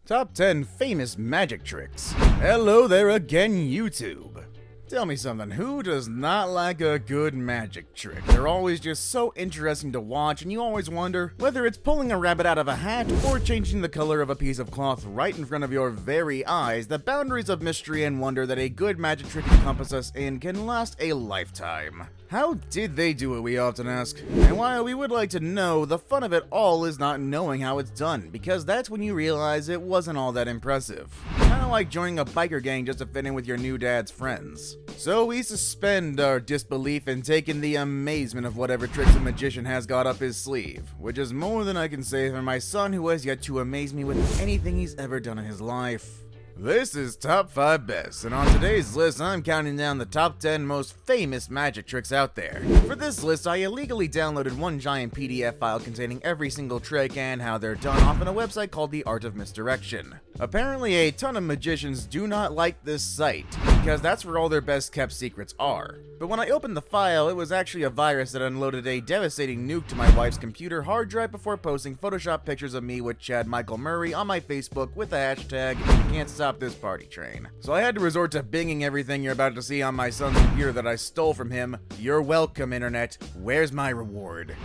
Top 10 famous magic tricks. Hello there again, YouTube. Tell me something, who does not like a good magic trick? They're always just so interesting to watch, and you always wonder whether it's pulling a rabbit out of a hat or changing the color of a piece of cloth right in front of your very eyes. The boundaries of mystery and wonder that a good magic trick encompass us in can last a lifetime. How did they do it, we often ask? And while we would like to know, the fun of it all is not knowing how it's done, because that's when you realize it wasn't all that impressive. Kinda like joining a biker gang just to fit in with your new dad's friends. So we suspend our disbelief and take in the amazement of whatever tricks a magician has got up his sleeve, which is more than I can say for my son, who has yet to amaze me with anything he's ever done in his life. This is Top 5 Best, and on today's list, I'm counting down the top 10 most famous magic tricks out there. For this list, I illegally downloaded one giant PDF file containing every single trick and how they're done off on a website called The Art of Misdirection. Apparently, a ton of magicians do not like this site, because that's where all their best kept secrets are. But when I opened the file, it was actually a virus that unloaded a devastating nuke to my wife's computer hard drive before posting Photoshop pictures of me with Chad Michael Murray on my Facebook with the hashtag "You can't stop this party train." So I had to resort to binging everything you're about to see on my son's computer that I stole from him. You're welcome, internet. Where's my reward?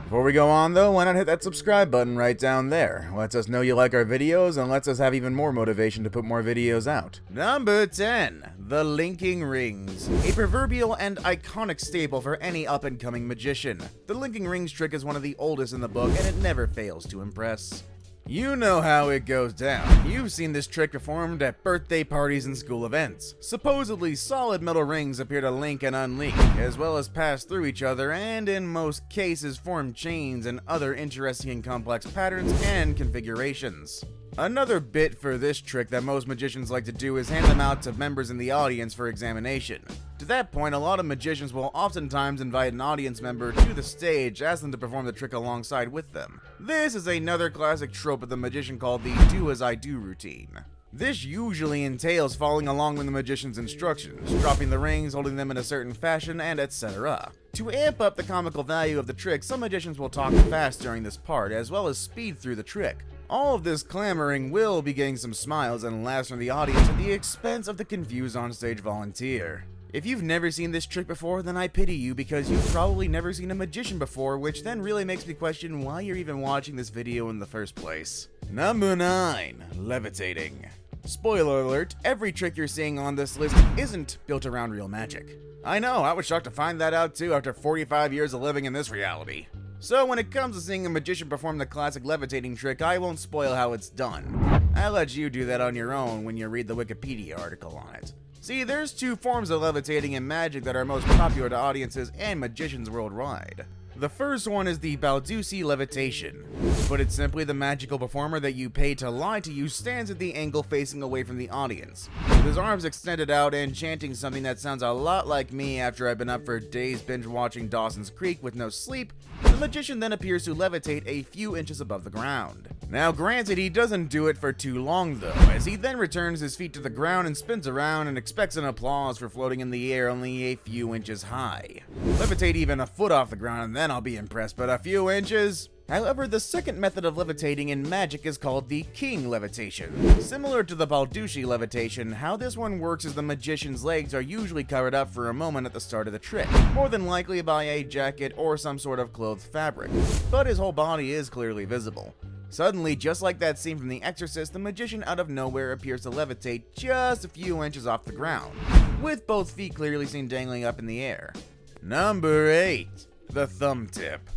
Before we go on though, why not hit that subscribe button right down there? Lets us know you like our videos and lets us have even more motivation to put more videos out. Number 10. The Linking Rings. A proverbial and iconic staple for any up-and-coming magician. The Linking Rings trick is one of the oldest in the book and it never fails to impress. You know how it goes down. You've seen this trick performed at birthday parties and school events. Supposedly, solid metal rings appear to link and unlink, as well as pass through each other, and in most cases form chains and other interesting and complex patterns and configurations. Another bit for this trick that most magicians like to do is hand them out to members in the audience for examination. To that point, a lot of magicians will oftentimes invite an audience member to the stage, ask them to perform the trick alongside with them. This is another classic trope of the magician called the do as I do routine. This usually entails following along with the magician's instructions, dropping the rings, holding them in a certain fashion, and etc. To amp up the comical value of the trick, some magicians will talk fast during this part, as well as speed through the trick. All of this clamoring will be getting some smiles and laughs from the audience at the expense of the confused onstage volunteer. If you've never seen this trick before, then I pity you, because you've probably never seen a magician before, which then really makes me question why you're even watching this video in the first place. Number 9. Levitating. Spoiler alert, every trick you're seeing on this list isn't built around real magic. I know, I was shocked to find that out too after 45 years of living in this reality. So when it comes to seeing a magician perform the classic levitating trick, I won't spoil how it's done. I'll let you do that on your own when you read the Wikipedia article on it. See, there's two forms of levitating in magic that are most popular to audiences and magicians worldwide. The first one is the Balducci levitation. To put it simply, the magical performer that you pay to lie to you stands at the angle facing away from the audience, with his arms extended out and chanting something that sounds a lot like me after I've been up for days binge watching Dawson's Creek with no sleep. The magician then appears to levitate a few inches above the ground. Now granted, he doesn't do it for too long though, as he then returns his feet to the ground and spins around and expects an applause for floating in the air only a few inches high. Levitate even a foot off the ground and then I'll be impressed, but a few inches? However, the second method of levitating in magic is called the king levitation. Similar to the Balducci levitation, how this one works is the magician's legs are usually covered up for a moment at the start of the trick, more than likely by a jacket or some sort of clothed fabric, but his whole body is clearly visible. Suddenly, just like that scene from The Exorcist, the magician out of nowhere appears to levitate just a few inches off the ground, with both feet clearly seen dangling up in the air. Number 8. The thumb tip.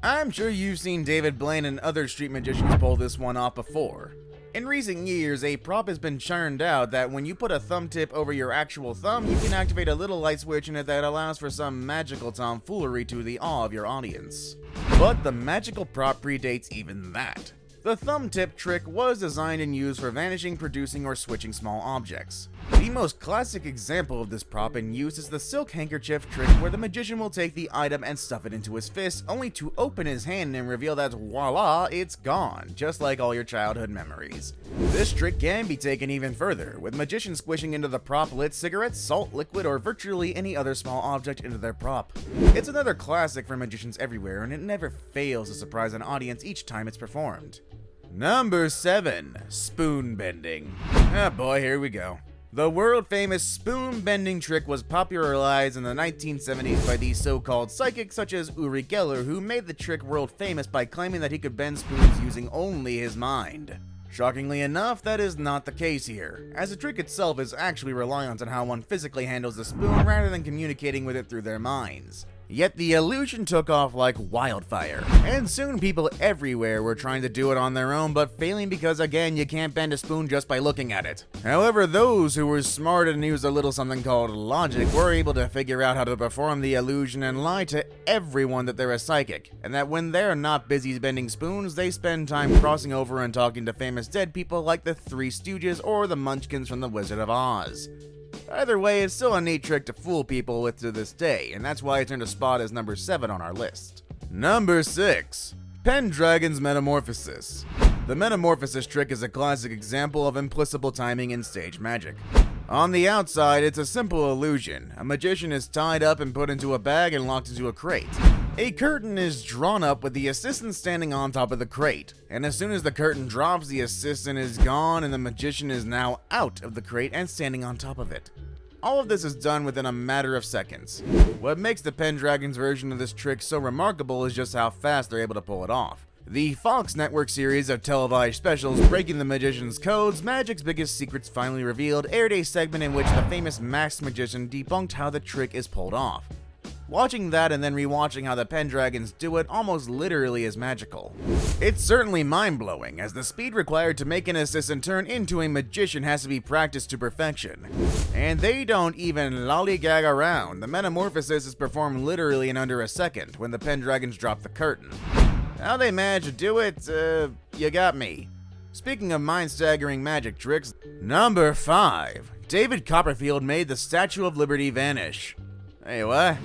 I'm sure you've seen David Blaine and other street magicians pull this one off before. In recent years, a prop has been churned out that when you put a thumb tip over your actual thumb, you can activate a little light switch in it that allows for some magical tomfoolery to the awe of your audience. But the magical prop predates even that. The thumb tip trick was designed and used for vanishing, producing, or switching small objects. The most classic example of this prop in use is the silk handkerchief trick, where the magician will take the item and stuff it into his fist, only to open his hand and reveal that voila, it's gone, just like all your childhood memories. This trick can be taken even further, with magicians squishing into the prop lit cigarettes, salt, liquid, or virtually any other small object into their prop. It's another classic for magicians everywhere, and it never fails to surprise an audience each time it's performed. Number 7. Spoonbending. Ah boy, here we go. The world-famous spoon-bending trick was popularized in the 1970s by these so-called psychics such as Uri Geller, who made the trick world-famous by claiming that he could bend spoons using only his mind. Shockingly enough, that is not the case here, as the trick itself is actually reliant on how one physically handles the spoon rather than communicating with it through their minds. Yet the illusion took off like wildfire, and soon people everywhere were trying to do it on their own, but failing because, again, you can't bend a spoon just by looking at it. However, those who were smart and used a little something called logic were able to figure out how to perform the illusion and lie to everyone that they're a psychic, and that when they're not busy bending spoons, they spend time crossing over and talking to famous dead people like the Three Stooges or the Munchkins from The Wizard of Oz. Either way, it's still a neat trick to fool people with to this day, and that's why it's earned a spot as number 7 on our list. Number 6. Dragons Metamorphosis. The Metamorphosis trick is a classic example of implicit timing in stage magic. On the outside, it's a simple illusion. A magician is tied up and put into a bag and locked into a crate. A curtain is drawn up with the assistant standing on top of the crate, and as soon as the curtain drops, the assistant is gone and the magician is now out of the crate and standing on top of it. All of this is done within a matter of seconds. What makes the Pendragon's version of this trick so remarkable is just how fast they're able to pull it off. The Fox Network series of televised specials Breaking the Magician's Codes, Magic's Biggest Secrets Finally Revealed, aired a segment in which the famous masked magician debunked how the trick is pulled off. Watching that and then rewatching how the Pendragons do it almost literally is magical. It's certainly mind-blowing, as the speed required to make an assistant turn into a magician has to be practiced to perfection. And they don't even lollygag around. The metamorphosis is performed literally in under a second when the Pendragons drop the curtain. How they manage to do it, you got me. Speaking of mind-staggering magic tricks, number 5. David Copperfield made the Statue of Liberty vanish. Hey, what?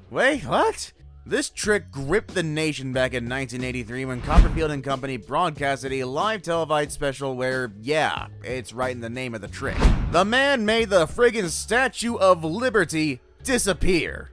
Wait, what? This trick gripped the nation back in 1983 when Copperfield and Company broadcasted a live televised special where, yeah, it's right in the name of the trick. The man made the friggin' Statue of Liberty disappear.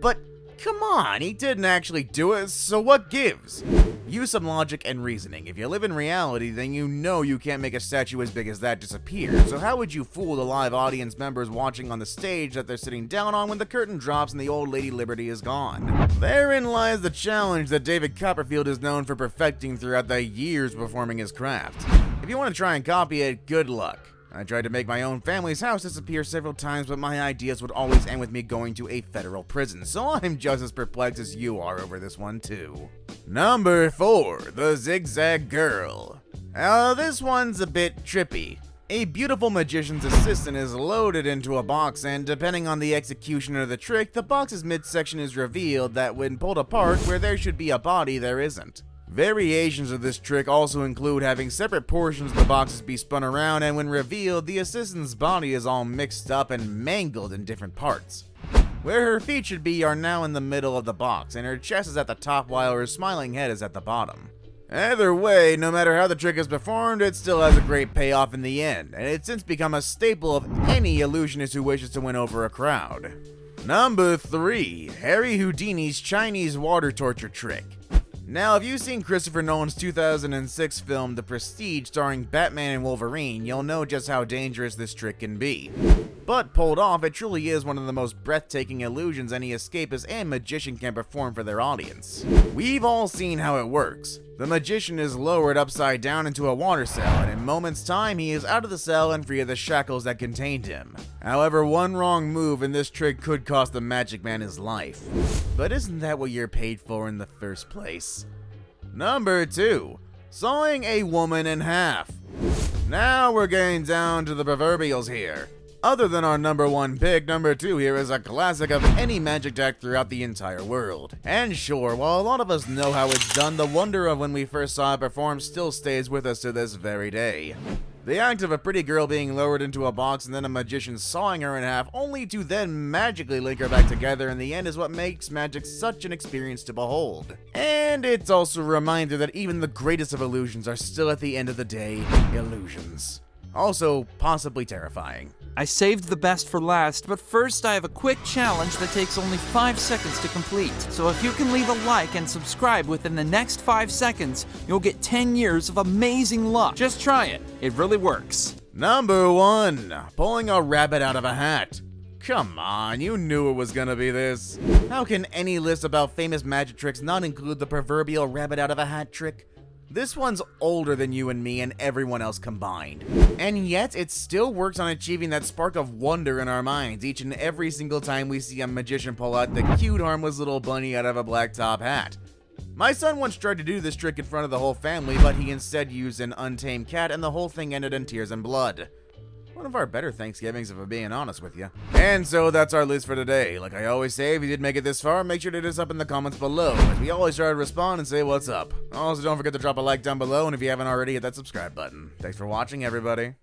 But come on, he didn't actually do it, so what gives? Use some logic and reasoning. If you live in reality, then you know you can't make a statue as big as that disappear. So how would you fool the live audience members watching on the stage that they're sitting down on when the curtain drops and the old Lady Liberty is gone? Therein lies the challenge that David Copperfield is known for perfecting throughout the years performing his craft. If you want to try and copy it, good luck. I tried to make my own family's house disappear several times, but my ideas would always end with me going to a federal prison, so I'm just as perplexed as you are over this one too. Number 4. The Zig Zag Girl. This one's a bit trippy. A beautiful magician's assistant is loaded into a box, and depending on the execution of the trick, the box's midsection is revealed that when pulled apart, where there should be a body, there isn't. Variations of this trick also include having separate portions of the boxes be spun around, and when revealed, the assistant's body is all mixed up and mangled in different parts. Where her feet should be are now in the middle of the box, and her chest is at the top while her smiling head is at the bottom. Either way, no matter how the trick is performed, it still has a great payoff in the end, and it's since become a staple of any illusionist who wishes to win over a crowd. Number 3. Harry Houdini's Chinese water torture trick. Now, if you've seen Christopher Nolan's 2006 film The Prestige starring Batman and Wolverine, you'll know just how dangerous this trick can be. But pulled off, it truly is one of the most breathtaking illusions any escapist and magician can perform for their audience. We've all seen how it works. The magician is lowered upside down into a water cell, and in moments' time he is out of the cell and free of the shackles that contained him. However, one wrong move in this trick could cost the magic man his life. But isn't that what you're paid for in the first place? Number 2. Sawing a woman in half. Now we're getting down to the proverbials here. Other than our number 1 pick, number 2 here is a classic of any magic deck throughout the entire world. And sure, while a lot of us know how it's done, the wonder of when we first saw it performed still stays with us to this very day. The act of a pretty girl being lowered into a box and then a magician sawing her in half, only to then magically link her back together in the end, is what makes magic such an experience to behold. And it's also a reminder that even the greatest of illusions are still at the end of the day, illusions. Also, possibly terrifying. I saved the best for last, but first I have a quick challenge that takes only 5 seconds to complete. So if you can leave a like and subscribe within the next 5 seconds, you'll get 10 years of amazing luck. Just try it. It really works. Number 1. Pulling a rabbit out of a hat. Come on, you knew it was gonna be this. How can any list about famous magic tricks not include the proverbial rabbit out of a hat trick? This one's older than you and me and everyone else combined. And yet, it still works on achieving that spark of wonder in our minds each and every single time we see a magician pull out the cute, harmless little bunny out of a black top hat. My son once tried to do this trick in front of the whole family, but he instead used an untamed cat and the whole thing ended in tears and blood. One of our better Thanksgivings, if I'm being honest with you. And so that's our list for today. Like I always say, if you did make it this far, make sure to hit us up in the comments below, as we always try to respond and say what's up. Also, don't forget to drop a like down below, and if you haven't already, hit that subscribe button. Thanks for watching, everybody.